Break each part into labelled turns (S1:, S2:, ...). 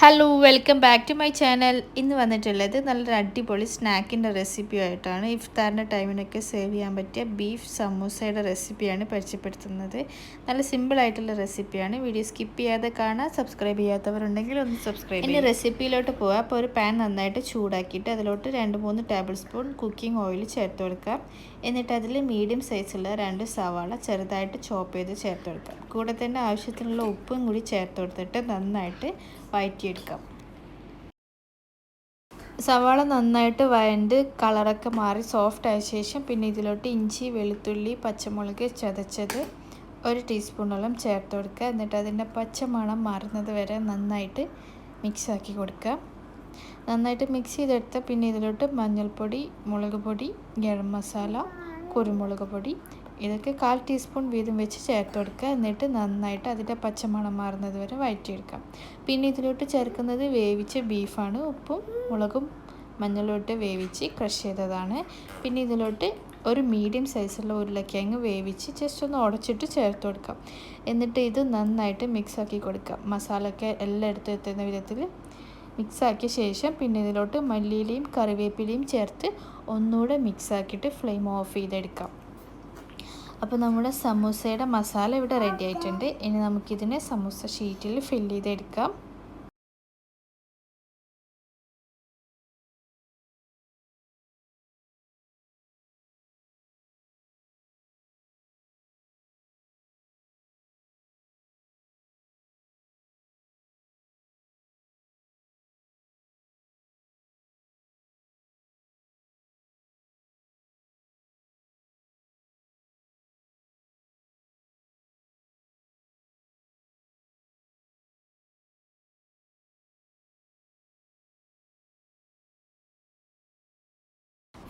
S1: Hello welcome back to my channel. ഇന്ന് വന്നിട്ടുള്ളത് നല്ലൊരു അടിപൊളി സ്നാക്കിൻ്റെ റെസിപ്പി ആയിട്ടാണ്. ഇഫ്താറിൻ്റെ ടൈമിനൊക്കെ സേവ് ചെയ്യാൻ പറ്റിയ ബീഫ് സമൂസയുടെ റെസിപ്പിയാണ് പരിചയപ്പെടുത്തുന്നത്. നല്ല സിമ്പിളായിട്ടുള്ള റെസിപ്പിയാണ്. വീഡിയോ സ്കിപ്പ് ചെയ്യാതെ കാണാൻ, സബ്സ്ക്രൈബ് ചെയ്യാത്തവരുണ്ടെങ്കിൽ ഒന്ന് സബ്സ്ക്രൈബ് ചെയ്യുക. ഇനി റെസിപ്പിയിലോട്ട് പോകാം. അപ്പോൾ ഒരു പാൻ നന്നായിട്ട് ചൂടാക്കിയിട്ട് അതിലോട്ട് 2-3 ടേബിൾ സ്പൂൺ കുക്കിംഗ് ഓയിൽ ചേർത്ത് കൊടുക്കാം. എന്നിട്ട് അതിൽ മീഡിയം സൈസുള്ള 2 സവാള ചെറുതായിട്ട് ചോപ്പ് ചെയ്ത് ചേർത്ത് കൊടുക്കാം. കൂടെ തന്നെ ആവശ്യത്തിനുള്ള ഉപ്പും കൂടി ചേർത്ത് കൊടുത്തിട്ട് നന്നായിട്ട് വഴറ്റിയെടുക്കാം. സവാള നന്നായിട്ട് വഴണ്ട് കളറൊക്കെ മാറി സോഫ്റ്റ് ആയ ശേഷം പിന്നെ ഇതിലോട്ട് ഇഞ്ചി, വെളുത്തുള്ളി, പച്ചമുളക് ചതച്ചത് 1 ടീസ്പൂണോളം ചേർത്ത് കൊടുക്കുക. എന്നിട്ട് അതിൻ്റെ പച്ചമണം മാറുന്നത് വരെ നന്നായിട്ട് മിക്സാക്കി കൊടുക്കുക. നന്നായിട്ട് മിക്സ് ചെയ്തെടുത്ത പിന്നെ ഇതിലോട്ട് മഞ്ഞൾപ്പൊടി, മുളക് പൊടി, ഗരം മസാല, കുരുമുളക് പൊടി ഇതൊക്കെ 1/4 ടീസ്പൂൺ വീതം വെച്ച് ചേർത്ത് കൊടുക്കുക. എന്നിട്ട് നന്നായിട്ട് അതിൻ്റെ പച്ചമണം മാറുന്നത് വരെ വഴറ്റിയെടുക്കാം. പിന്നെ ഇതിലോട്ട് ചേർക്കുന്നത് വേവിച്ച ബീഫാണ്. ഉപ്പും മുളകും മഞ്ഞളും ഇട്ട് വേവിച്ച് ക്രഷ് ചെയ്തതാണ്. പിന്നെ ഇതിലോട്ട് ഒരു മീഡിയം സൈസുള്ള ഉരുളക്കിഴങ്ങ് വേവിച്ച് ജസ്റ്റ് ഒന്ന് ഉടച്ചിട്ട് ചേർത്ത് കൊടുക്കാം. എന്നിട്ട് ഇത് നന്നായിട്ട് മിക്സാക്കി കൊടുക്കാം. മസാലയൊക്കെ എല്ലായിടത്തും എത്തുന്ന വിധത്തിൽ മിക്സാക്കിയ ശേഷം പിന്നെ ഇതിലോട്ട് മല്ലിയിലയും കറിവേപ്പിലയും ചേർത്ത് ഒന്നുകൂടെ മിക്സാക്കിയിട്ട് ഫ്ലെയിം ഓഫ് ചെയ്തെടുക്കാം. അപ്പോൾ നമ്മുടെ സമൂസയുടെ മസാല ഇവിടെ റെഡി ആയിട്ടുണ്ട്. ഇനി നമുക്കിതിനെ സമൂസ ഷീറ്റിൽ ഫില്ല് ചെയ്തെടുക്കാം.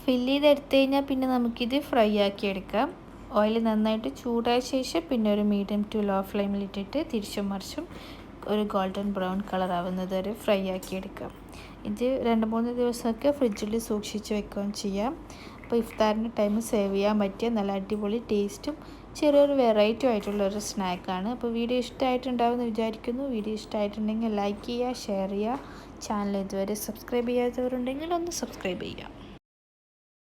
S1: ഫില്ല് ചെയ്തെടുത്ത് കഴിഞ്ഞാൽ പിന്നെ നമുക്കിത് ഫ്രൈ ആക്കി എടുക്കാം. ഓയിൽ നന്നായിട്ട് ചൂടായ ശേഷം പിന്നെ ഒരു മീഡിയം ടു ലോ ഫ്ലെയിമിലിട്ടിട്ട് തിരിച്ചും മറിച്ചും ഒരു ഗോൾഡൻ ബ്രൗൺ കളർ ആവുന്നത് വരെ ഫ്രൈ ആക്കി എടുക്കാം. ഇത് 2-3 ദിവസമൊക്കെ ഫ്രിഡ്ജിൽ സൂക്ഷിച്ച് വെക്കുകയും ചെയ്യാം. അപ്പോൾ ഇഫ്താറിൻ്റെ ടൈം സേവ് ചെയ്യാൻ പറ്റിയ നല്ല അടിപൊളി ടേസ്റ്റും ചെറിയൊരു വെറൈറ്റി ആയിട്ടുള്ള ഒരു സ്നാക്കാണ്. അപ്പോൾ വീഡിയോ ഇഷ്ടമായിട്ടുണ്ടാവുമെന്ന് വിചാരിക്കുന്നു. വീഡിയോ ഇഷ്ടമായിട്ടുണ്ടെങ്കിൽ ലൈക്ക് ചെയ്യുക, ഷെയർ ചെയ്യുക. ചാനൽ ഇതുവരെ സബ്സ്ക്രൈബ് ചെയ്യാത്തവരുണ്ടെങ്കിൽ ഒന്ന് സബ്സ്ക്രൈബ് ചെയ്യുക.